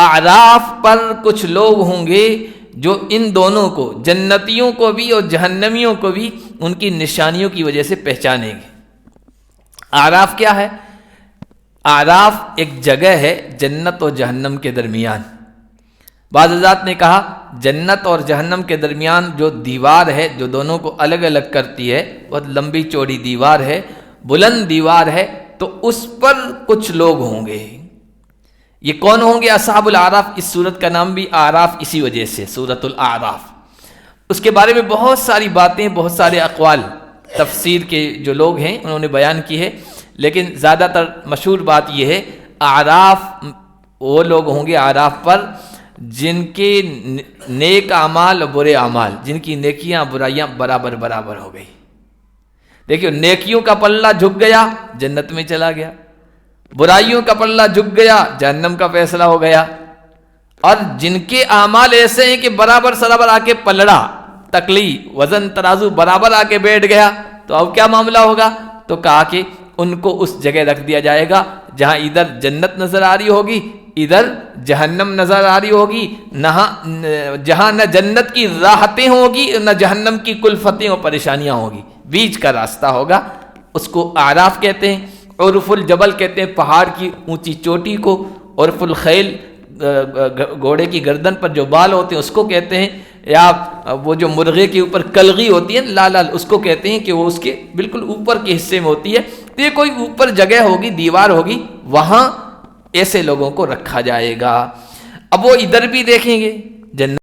اعراف پر کچھ لوگ ہوں گے جو ان دونوں کو، جنتیوں کو بھی اور جہنمیوں کو بھی، ان کی نشانیوں کی وجہ سے پہچانیں گے۔ اعراف کیا ہے؟ اعراف ایک جگہ ہے جنت اور جہنم کے درمیان۔ بعض حضرات نے کہا جنت اور جہنم کے درمیان جو دیوار ہے جو دونوں کو الگ الگ کرتی ہے، بہت لمبی چوڑی دیوار ہے، بلند دیوار ہے، تو اس پر کچھ لوگ ہوں گے۔ یہ کون ہوں گے؟ اصحاب الاعراف۔ اس سورت کا نام بھی اعراف اسی وجہ سے، سورۃ الاعراف۔ اس کے بارے میں بہت ساری باتیں، بہت سارے اقوال تفسیر کے جو لوگ ہیں انہوں نے بیان کی ہے، لیکن زیادہ تر مشہور بات یہ ہے اعراف وہ لوگ ہوں گے اعراف پر جن کے نیک اعمال اور برے اعمال، جن کی نیکیاں برائیاں برابر برابر ہو گئی۔ دیکھیو، نیکیوں کا پلہ جھک گیا، جنت میں چلا گیا، برائیوں کا پلہ جھک گیا، جہنم کا فیصلہ ہو گیا۔ اور جن کے اعمال ایسے ہیں کہ برابر سرابر آ کے پلڑا، تکلی، وزن ترازو برابر آ کے بیٹھ گیا، تو اب کیا معاملہ ہوگا؟ تو کہا کہ ان کو اس جگہ رکھ دیا جائے گا جہاں ادھر جنت نظر آ رہی ہوگی، ادھر جہنم نظر آ رہی ہوگی، جہاں نہ جنت کی راحتیں ہوگی نہ جہنم کی کلفتیں اور پریشانیاں ہوگی، بیچ کا راستہ ہوگا۔ اس کو اعراف کہتے ہیں۔ عرف الجبل کہتے ہیں پہاڑ کی اونچی چوٹی کو، عرف الخیل گھوڑے کی گردن پر جو بال ہوتے ہیں اس کو کہتے ہیں، یا وہ جو مرغے کے اوپر کلغی ہوتی ہے لال لال، اس کو کہتے ہیں کہ وہ اس کے بالکل اوپر کے حصے میں ہوتی ہے۔ تو یہ کوئی اوپر جگہ ہوگی، دیوار ہوگی، وہاں ایسے لوگوں کو رکھا جائے گا۔ اب وہ ادھر بھی دیکھیں گے، جنت